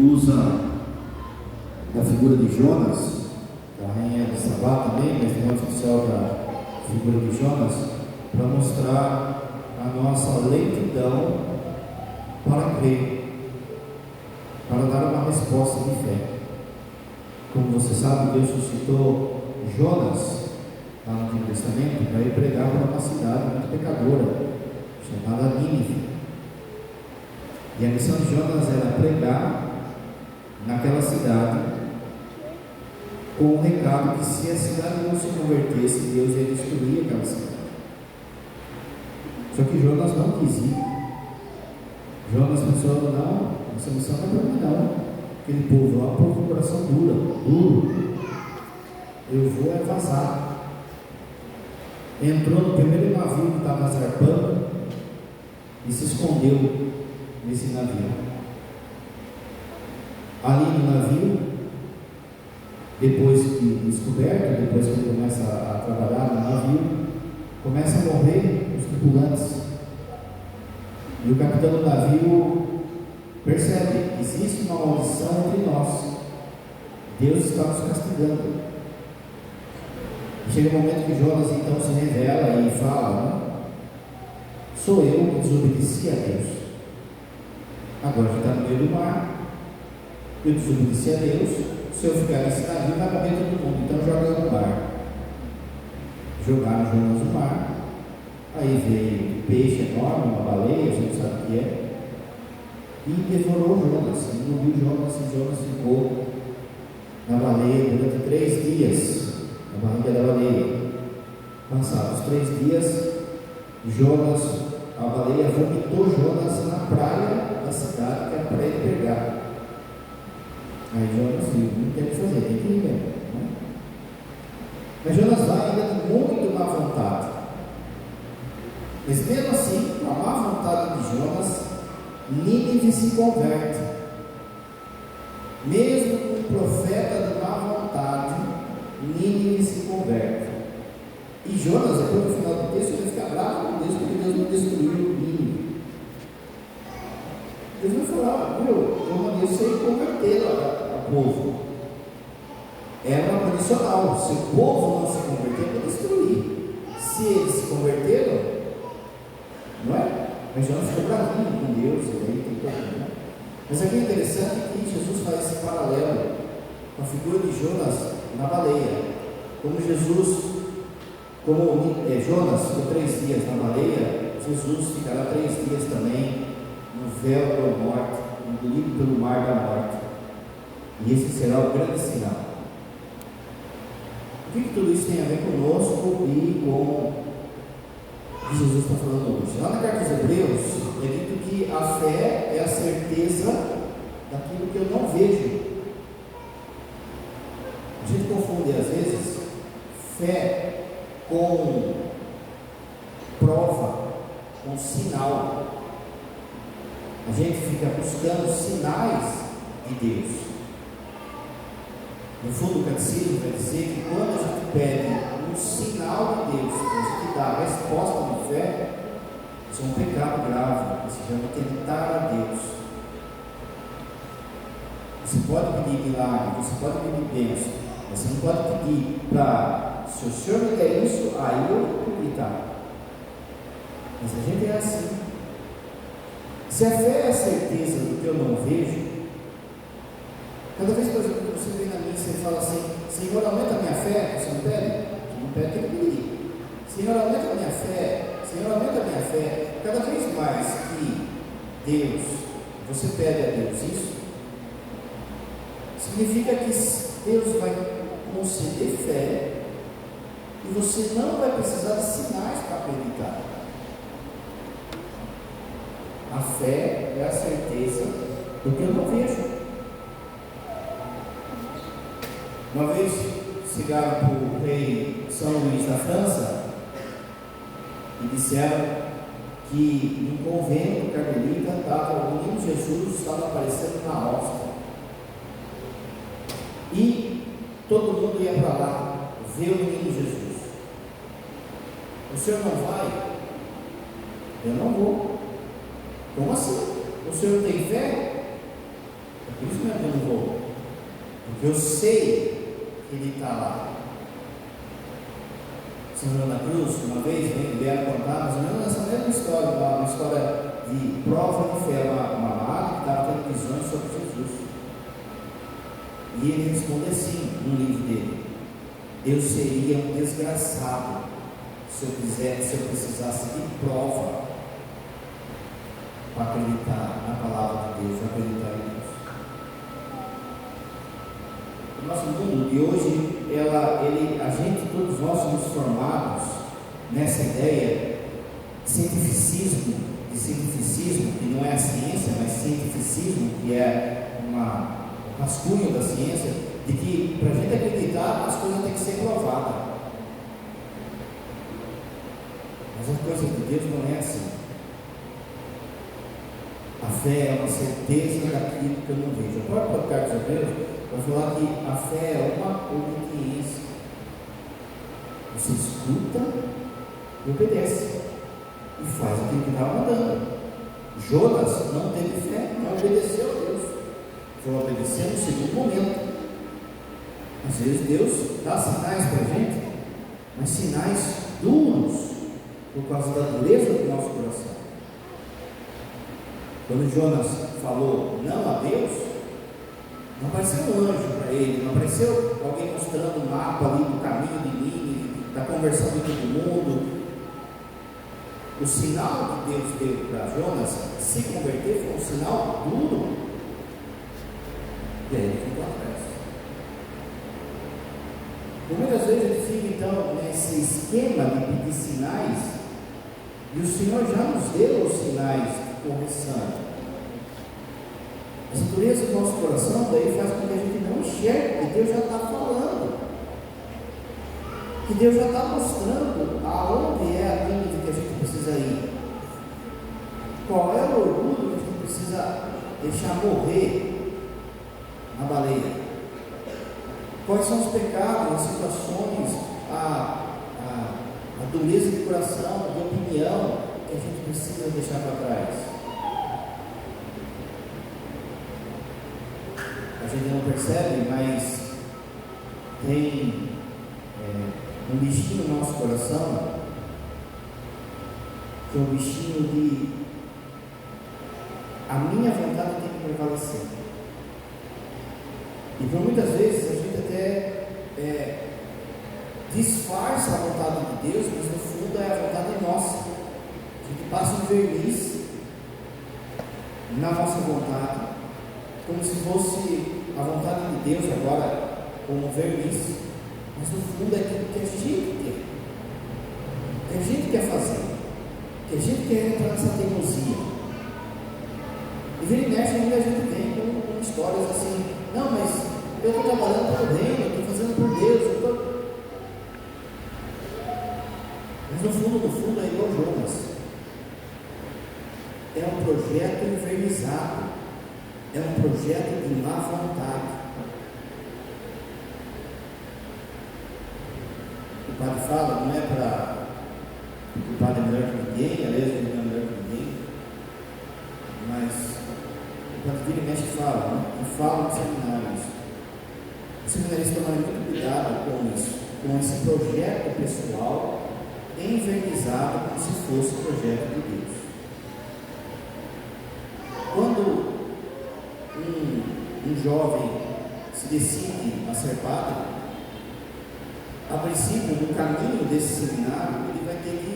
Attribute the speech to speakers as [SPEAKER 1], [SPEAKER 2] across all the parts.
[SPEAKER 1] usa da figura de Jonas, da rainha de Sabá também, mas tem oficial da figura de Jonas, para mostrar a nossa lentidão para crer, para dar uma resposta de fé. Como você sabe, Deus suscitou Jonas lá no Antigo Testamento para ir pregar para uma cidade muito pecadora, chamada Nínive. E a missão de Jonas era pregar naquela cidade com o recado que se a cidade não se convertesse, Deus ia destruir aquela cidade. Só que Jonas não quis ir. Jonas pensou: não, essa missão não é para mim não. Aquele povo lá, povo de coração duro. Eu vou é vazar. Entrou no primeiro navio que estava zarpando e se escondeu nesse navio. Ali no navio, depois que descoberto, depois que ele começa a trabalhar no navio, começa a morrer os tripulantes. E o capitão do navio percebe que existe uma maldição entre nós. Deus está nos castigando. Chega um momento que Jonas então se revela e fala: sou eu que desobedeci a Deus. Agora que está no meio do mar, eu desobedeci a Deus. Se eu ficar nesse navio, vai morrer todo mundo. Então joga eu no mar. Jogaram Jonas no mar. Aí veio um peixe enorme, uma baleia, a gente sabe o que é, e devorou Jonas, engoliu Jonas, e Jonas ficou na baleia durante 3 dias, na barriga da baleia. Passados 3 dias, Jonas, a baleia vomitou Jonas na praia da cidade, que é para ele pegar. Aí Jonas viu: não tem o que fazer, tem que ir mesmo, né? Mas Jonas vai ainda com muito má vontade. Mas mesmo assim, com a má vontade de Jonas, Nínive se converte. Mesmo com um profeta de má vontade, Nínive se converte. E Jonas, depois no final do texto, ele fica bravo com Deus, porque Deus não destruiu Nínive. Deus vai falar: viu, eu mandei você converter ao povo. Era uma condicional: se o povo não se converter, eu vou destruir. Se eles se converteram, não é? Mas Jonas ficou bravinho com Deus, e aí tem todo mundo. Mas aqui é interessante que Jesus faz esse paralelo com a figura de Jonas na baleia. Como Jonas ficou 3 dias na baleia, Jesus ficará 3 dias também no véu da morte, engolido pelo mar da morte. E esse será o grande sinal. O que tudo isso tem a ver conosco e com o que Jesus está falando hoje? Lá na carta aos Hebreus é dito que a fé é a certeza daquilo que eu não vejo. A gente confunde às vezes fé com prova, com sinal. A gente fica buscando sinais de Deus. No fundo, o catecismo vai dizer que quando a gente pede um sinal de Deus, a gente dá a resposta de fé, isso é um pecado grave, que se chama tentar a Deus. Você pode pedir milagre, você pode pedir bênção, mas você não pode pedir para: se o Senhor me der isso, aí eu vou acreditar. Mas a gente é assim. Se a fé é a certeza do que eu não vejo, cada vez, por exemplo, que você vem na missa e fala assim: Senhor, aumenta a minha fé, você não pede? Você não pede, tem que pedir. Senhor, aumenta a minha fé, Senhor, aumenta a minha fé. Cada vez mais que Deus, você pede a Deus isso, significa que Deus vai conceder fé e você não vai precisar de sinais para acreditar. A fé é a certeza do que eu não vejo. Uma vez chegaram para o rei São Luís da França e disseram que no convento carmelita o menino Jesus estava aparecendo na hóstia. E todo mundo ia para lá ver o menino Jesus. O senhor não vai? Eu não vou. Como assim? O senhor tem fé? É por isso mesmo Eu sei que Ele está lá. São João da Cruz, uma vez, vieram contar, mais ou menos essa mesma história, uma história de prova de fé, uma madre que estava tendo visões sobre Jesus. E ele responde assim, no livro dele: eu seria um desgraçado se eu precisasse de prova para acreditar na palavra de Deus, acreditar em Deus. O nosso mundo de hoje, todos nós somos formados nessa ideia de cientificismo, que não é a ciência, mas cientificismo, que é um rascunho da ciência, de que para a gente acreditar as coisas têm que ser provadas. Mas a coisa de Deus não é assim. A fé é uma certeza daquilo que eu não vejo. O próprio Carlos Hebreus vai falar que a fé é uma obediência. Você escuta e obedece, e faz aquilo que estava mandando. Jonas não teve fé, não obedeceu a Deus, foi obedecer no segundo momento. Às vezes Deus dá sinais para a gente, mas sinais duros, por causa da dureza do nosso coração. Quando Jonas falou não a Deus, não apareceu um anjo para ele, não apareceu alguém mostrando um mapa ali do caminho de Nínive, da conversão de todo mundo. O sinal que Deus deu para Jonas se converter foi um sinal duro, e aí ele ficou atrás. Por muitas vezes ele fica então nesse esquema de pedir sinais, e o Senhor já nos deu os sinais de correção. Essa dureza do nosso coração daí faz com que a gente não enxergue que Deus já está falando, que Deus já está mostrando aonde é a linha que a gente precisa ir, qual é o orgulho que a gente precisa deixar morrer na baleia, quais são os pecados, as situações, a dureza de coração, de opinião que a gente precisa deixar para trás. A gente não percebe, mas tem um bichinho no nosso coração, que é o bichinho de a minha vontade tem que prevalecer. E por muitas vezes a gente até disfarça a vontade de Deus, mas no fundo é a vontade nossa. A gente passa um verniz na nossa vontade, como se fosse a vontade de Deus agora como um verniz, mas no fundo é aquilo que a gente quer, que a gente quer fazer, que a gente quer entrar nessa teimosia. E vira e mexe ainda a gente vem com histórias assim: não, mas eu estou trabalhando pelo reino, eu estou fazendo por Deus, mas no fundo é igual Jonas, é um projeto envernizado, é um projeto de má vontade. O padre fala, não é para o padre é melhor que ninguém, aliás, ele não é melhor que ninguém, mas o padre vira e mexe fala, né? E fala nos seminários. Os seminaristas tomaram muito cuidado com isso, com esse projeto pessoal envernizado como se fosse o projeto de Deus. Quando um jovem se decide a ser padre, a princípio, no caminho desse seminário, ele vai ter que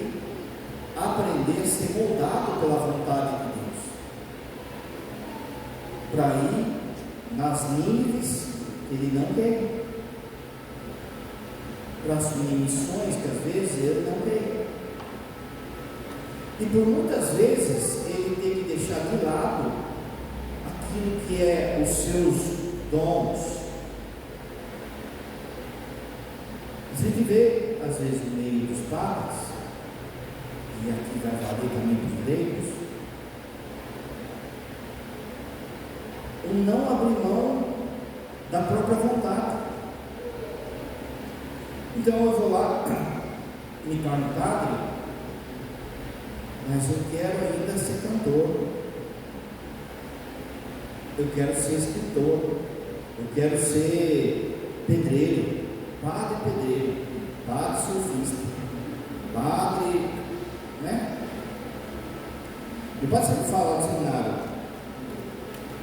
[SPEAKER 1] aprender a ser moldado pela vontade de Deus, para ir nas níveis que ele não quer, para assumir missões que às vezes ele não quer, e por muitas vezes ele tem que deixar de lado aquilo que é os seus dons. A gente vê, às vezes, no meio dos padres, e aqui vai valer também dos leigos, o não abrir mão da própria vontade. Então eu vou lá, me torno padre, mas eu quero ainda ser cantor, eu quero ser escritor, Eu quero ser pedreiro, padre surfista, padre, né? E pode sempre falar no seminário,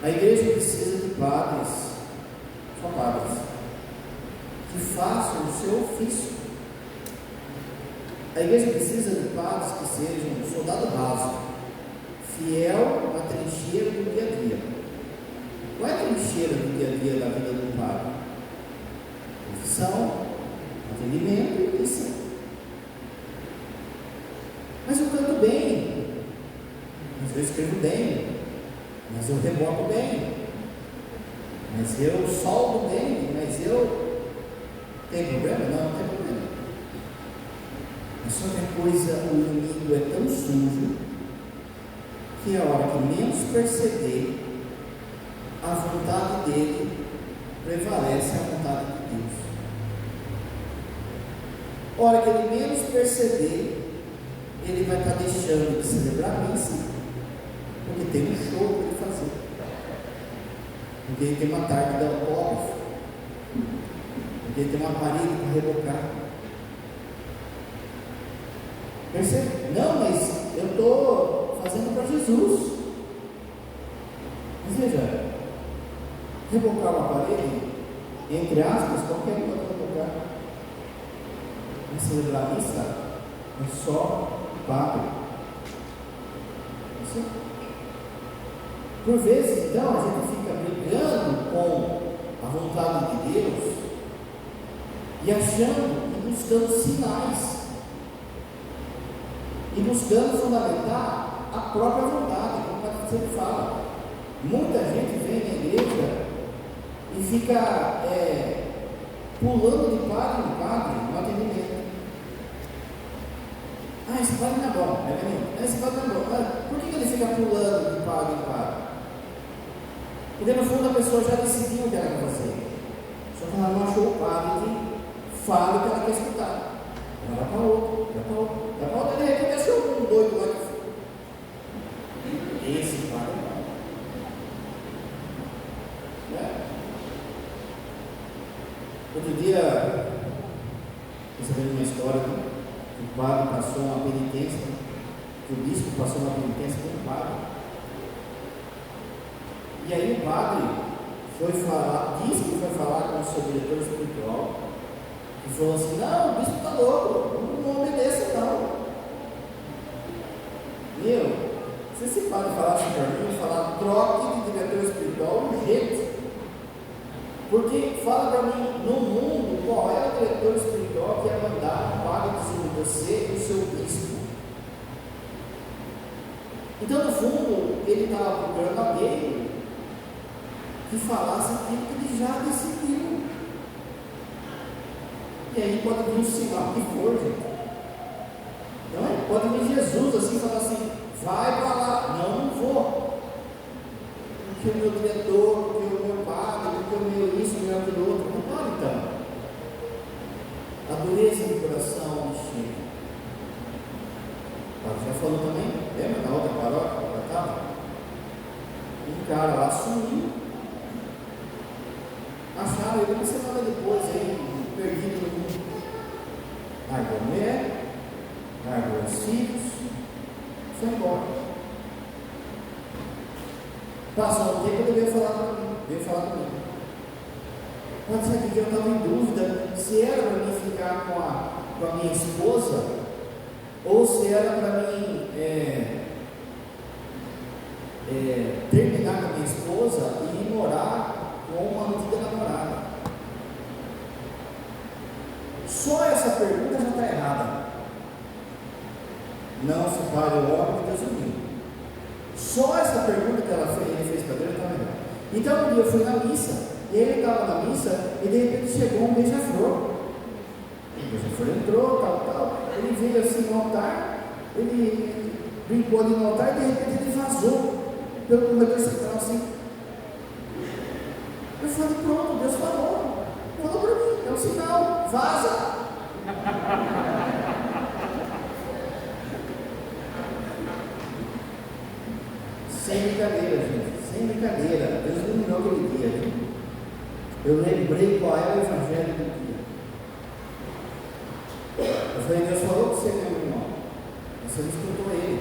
[SPEAKER 1] a igreja precisa de padres, só padres, que façam o seu ofício. A igreja precisa de padres que sejam soldado raso, fiel à trincheira do dia a dia. Qual é a trincheira do dia a dia da vida do padre? Profissão, atendimento e missão. Mas eu canto bem, mas eu escrevo bem, mas eu reboco bem, mas eu soldo bem, mas eu... Tem problema? Não tem problema. Mas só que a coisa, o inimigo é tão sujo, que a hora que menos perceber, a vontade dele prevalece a vontade de Deus. A hora que ele menos perceber, ele vai estar deixando de celebrar a missa, porque tem um show para ele fazer, porque ele tem uma tarde de autógrafo, porque ele tem uma parede para rebocar. Percebe? Não, mas eu estou fazendo para Jesus. Mas veja, rebocar uma parede, entre aspas, qualquer um pode rebocar. Mas celebrar a missa é só padre. Por vezes, então, a gente fica brigando com a vontade de Deus e achando e buscando sinais e buscando fundamentar a própria vontade, como a gente sempre fala. Muita gente vem na igreja e fica pulando de padre em padre no atendimento. Esse padre não é bom, esse padre não é bom. Por que ele fica pulando de padre em padre? Porque no fundo a pessoa já decidiu o que ela quer fazer, só que ela não achou o padre que fala o que ela quer escutar. Ela vai para outro, de repente achou um doido lá que esse padre não. Outro dia, recebendo uma história que o padre passou uma penitência, que o bispo passou uma penitência com o padre. E aí o padre disse que foi falar com o seu diretor espiritual, e falou assim: não, o bispo está louco, não obedeça não. Se esse padre falasse para mim, falar troque de diretor espiritual urgente, porque fala para mim, no mundo, qual é o diretor espiritual que ia mandar um padre sobre você e o seu bispo? Então, no fundo, ele estava procurando alguém que falasse aquilo que ele já decidiu. E aí pode vir um sinal que for, gente. Não, pode vir Jesus assim, falar assim: vai para lá. Não vou. Porque o meu diretor, porque o meu padre, porque o meu isso, o meu aquilo outro. Não pode então. A dureza do coração me chega. O padre já falou também, lembra na outra paróquia que eu estava? Um cara lá sumiu. Acharam ele uma semana depois, aí, perdido no mundo. Largou a mulher, largou os filhos, foi embora. Passou um tempo, ele veio falar comigo. Pode ser que eu estava em dúvida se era para mim ficar com a minha esposa, ou se era para mim terminar com a minha esposa e ir morar com uma antiga namorada. Só essa pergunta já está errada. Não separe o homem de Deus o livre. Só essa pergunta que ele fez para Deus estava errada. Então um dia eu fui na missa, e ele estava na missa, e de repente chegou um beija-flor. O beija-flor entrou, tal. Ele veio assim no altar, ele brincou ali no altar, e de repente ele vazou pelo corredor central assim. Eu falei: pronto, Deus falou para mim, é um sinal, vaza. Sem brincadeira, gente, sem brincadeira. Deus iluminou aquele dia, gente. eu lembrei qual é o evangelho do dia. Eu falei, Deus falou com você, meu irmão. Você não escutou ele.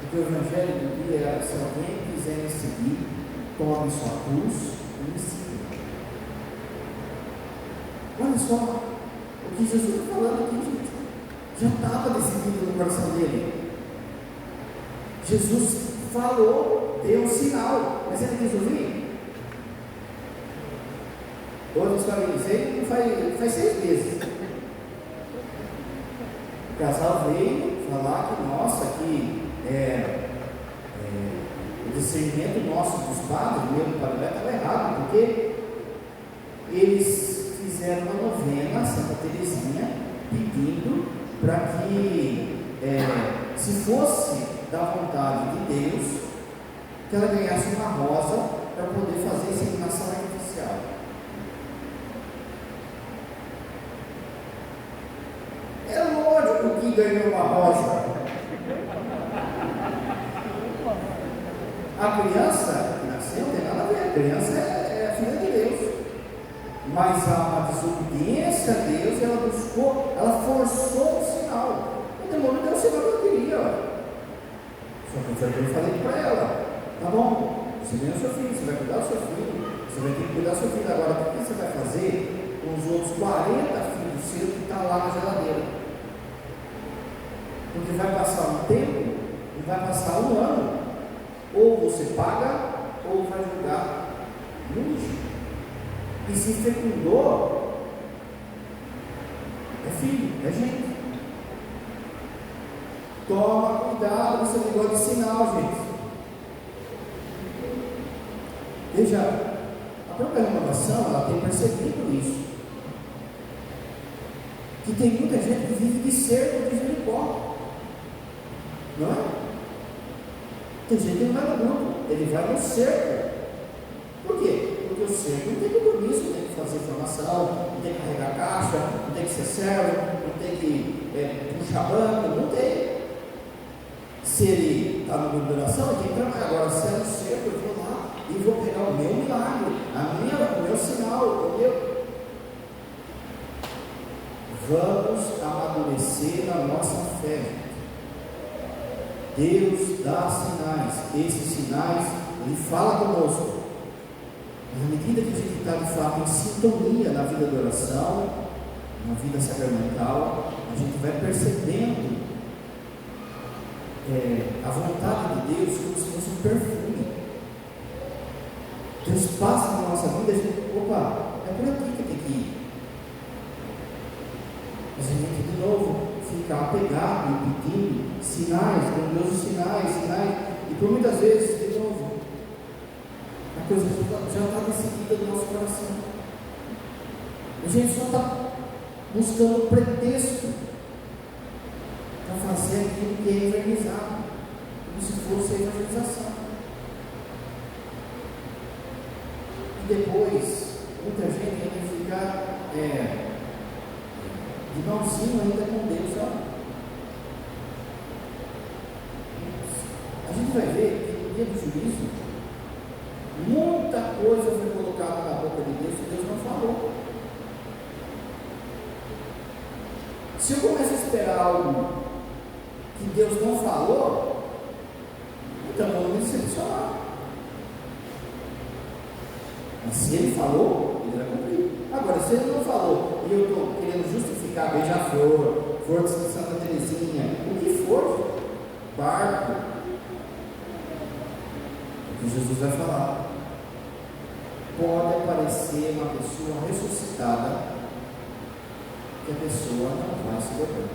[SPEAKER 1] Porque o evangelho do dia é: se alguém quiser me seguir, tome sua cruz e me siga. Olha só o que Jesus está falando aqui, gente. Já estava decidido no coração dele. Jesus falou, deu um sinal, mas ele quis ouvir. Outra história que ele faz 6 meses. O casal veio falar que, nossa, que o discernimento nosso dos padres, mesmo para o estava errado, porque eles fizeram uma novena a Santa Teresinha, pedindo para que, se fosse da vontade de Deus, que ela ganhasse uma rosa para poder fazer inseminação artificial. É lógico que ganhou uma rosa. A criança que nasceu não tem nada a ver, a criança é a filha de Deus. Mas há uma desobediência a Deus, ela forçou o sinal. O demônio deu o sinal que eu queria. Só que eu falei para ela: tá bom, você ganha o seu filho, você vai cuidar do seu filho, você vai ter que cuidar do seu filho. Agora, o que você vai fazer com os outros 40 filhos seus que estão lá na geladeira? Porque vai passar um tempo, e vai passar um ano, ou você paga, ou vai jogar no lixo. E se fecundou, é filho, é gente. Toma cuidado com esse negócio de sinal, gente. Veja, a própria renovação, ela tem percebido isso. Que tem muita gente que vive de cerco de misericórdia. Não é? Tem gente que não vai no grupo, ele vai no cerco. Por quê? Porque o cerco não tem compromisso, não tem que fazer formação, não tem que carregar caixa, não tem que ser servo, não tem que puxar banco, não tem. Se ele está no grupo de oração, ele tem que trabalhar. Agora, se é no cerco, eu vou lá e vou pegar o meu milagre, o meu sinal, o meu. Vamos amadurecer na nossa fé. Deus dá sinais, esses sinais, Ele fala conosco. Mas à medida que a gente está de fato em sintonia na vida de oração, na vida sacramental, a gente vai percebendo a vontade de Deus como se fosse um perfume. Deus passa na nossa vida e a gente, opa, é por aqui que tem que ir. Mas a gente de novo fica apegado e pedindo sinais, grandiosos sinais, e por muitas vezes, de novo, a coisa já está decidida no nosso coração. A gente só está buscando pretexto para fazer aquilo que é evangelizado, como se fosse a evangelização. E depois, muita gente ainda fica de mãozinho ainda com Deus, sabe? A gente vai ver que no dia do juízo, muita coisa foi colocada na boca de Deus que Deus não falou. Se eu começo a esperar algo que Deus não falou, então eu vou me decepcionar. Mas se Ele falou, Ele vai cumprir. Agora, se Ele não falou e eu estou querendo justificar beija-flor, flor de Santa Teresinha, o que for, barco, o que Jesus vai falar, pode aparecer uma pessoa ressuscitada, que a pessoa não vai se dobrar.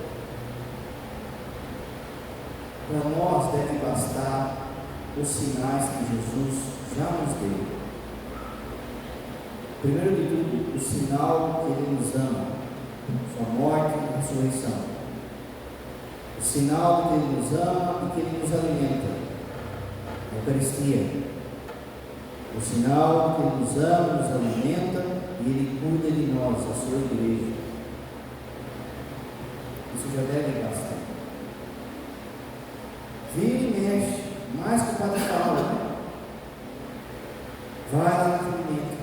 [SPEAKER 1] Para nós deve bastar os sinais que Jesus já nos deu. Primeiro de tudo, o sinal que Ele nos ama, sua morte e ressurreição. O sinal de que Ele nos ama e que Ele nos alimenta, a Eucaristia. O sinal de que Ele nos ama, nos alimenta e Ele cuida de nós, a sua igreja. Isso já deve bastar. Vira e mexe, mais que o padre fala, vai lá no alimento.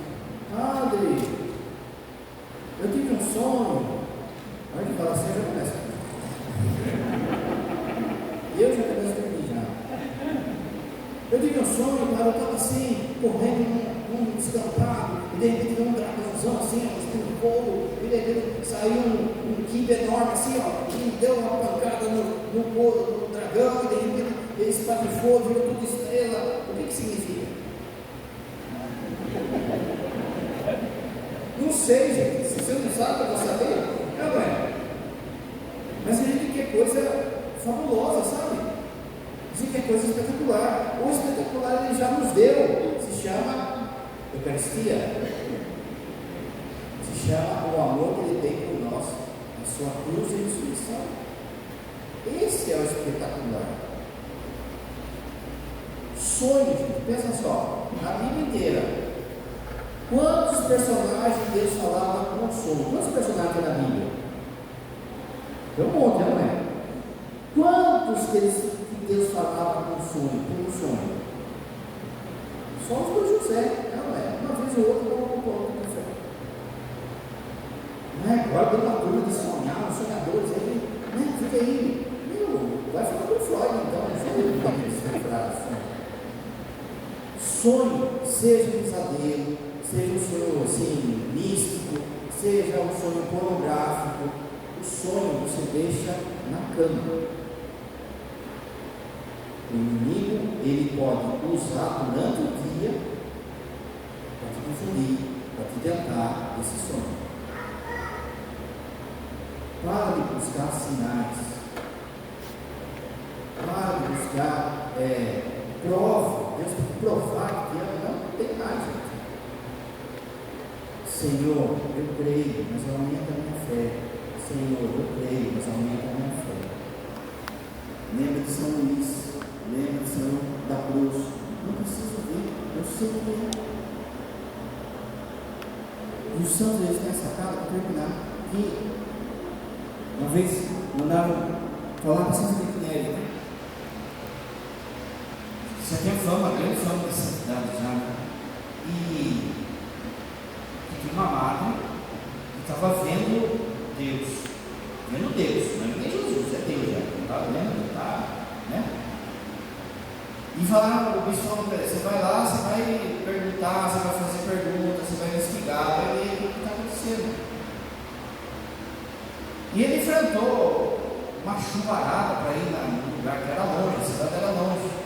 [SPEAKER 1] Eu tive um sonho, cara, eu estava assim, correndo num descampado, e de repente veio um dragãozão assim, um fogo, e de repente saiu um quibe enorme assim, ó, e deu uma pancada no couro do dragão, e de repente ele espatifou, virou tudo estrela. O que significa? Não sei, gente. Se você não sabe, eu vou saber. Não é. Mas a gente quer coisa fabulosa, sabe? A gente quer coisa espetacular. O espetacular ele já nos deu. Se chama Eucaristia. Se chama o amor que ele tem por nós. A sua cruz e ressurreição. Esse é o espetacular. Sonho, gente. Pensa só. A Bíblia inteira. Quantos personagens Deus falava com o sonho? Quantos personagens tem na Bíblia? Tem um monte, não é? Quantos que Deus falava com o sonho? Pelo sonho? Só os do José, não é? Uma vez ou outra, não é? Não é? Agora tem uma turma de sonhar, os sonhadores aí, né? Fica aí, vai falar com o Freud, então, não sou eu que frase. Sonho, seja um pesadelo, seja um sonho assim, místico, seja um sonho pornográfico, o sonho você deixa na cama. O inimigo, ele pode usar durante o dia para te confundir, para te tentar esse sonho. Para de buscar sinais, para de buscar prova. Deus tem que provar que não tem mais, gente. Senhor, eu creio, mas aumenta a minha fé. Senhor, eu creio, mas aumenta a minha fé. Lembra de São Luís, lembra de São da Cruz. Não preciso ver, eu sei o que é. E os santos, eles têm essa cara para terminar. Que uma vez mandaram falar para São Felipe Neri. Já tem fama, grande fama dessa cidade já. E tinha uma madre que estava vendo Deus, não é nem Jesus, é Deus já, não está vendo, tá, né? E falaram, o bicho falou para ele, você vai lá, você vai perguntar, você vai fazer perguntas, você vai investigar, vai ver o que está acontecendo. E ele enfrentou uma chuvarada para ir num lugar que era longe, a cidade era longe.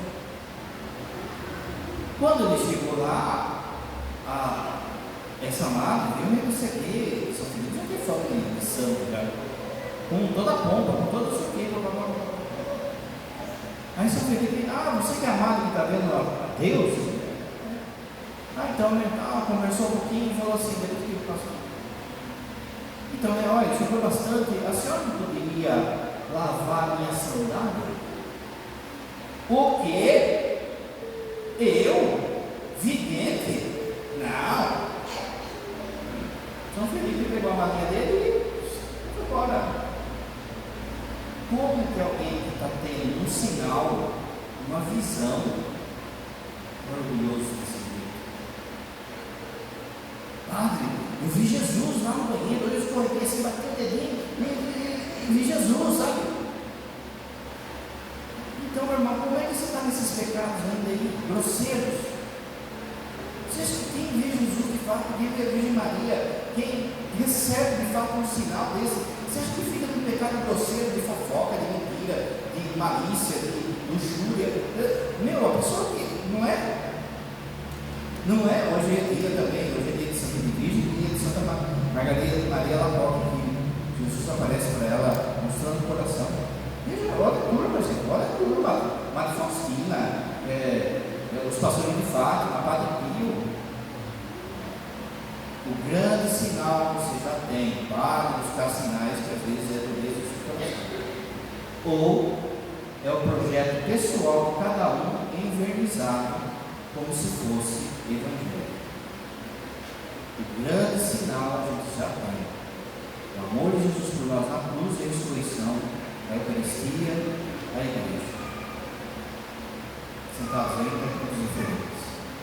[SPEAKER 1] Quando ele chegou lá, essa madre, eu me aqui, São Felipe já tem fama de santo, já, com toda a pompa, com todo isso aqui, aí São Felipe, você que é a madre que está vendo a Deus? Então ele conversou um pouquinho e falou assim, Deus que passou. Então, olha, isso foi bastante, a senhora não poderia lavar a minha sandália? Porque eu, vidente, não. São Felipe pegou a malinha dele e foi embora. Como que alguém que está tendo um sinal, uma visão, orgulhoso desse jeito? Padre, eu vi Jesus lá no banheiro, eu escorreguei assim, bateu o dedinho, e vi Jesus, sabe? Então, meu irmão, como é que você está nesses pecados ainda aí, grosseiros? Você acha que quem vê Jesus de fato, quem vê a Virgem Maria, quem recebe de fato um sinal desse, você acha que fica no pecado grosseiro, de fofoca, de mentira, de malícia, de luxúria? A pessoa que não é, hoje é dia também, hoje é dia de Santa Virgem, dia de Santa Maria Lacoque, que Jesus aparece para ela, mostrando o coração. Veja, olha a turma, gente, olha a turma, Madre Faustina, os pastores de Fátima, Padre Pio. O grande sinal que você já tem, para buscar sinais que às vezes é do Deus do coração. Ou é o projeto pessoal de cada um envernizado, como se fosse evangelho. O grande sinal a gente já tem. O amor de Jesus por nós na cruz e a ressurreição, a Eucaristia, a Igreja. Sentados aí para todos os diferentes.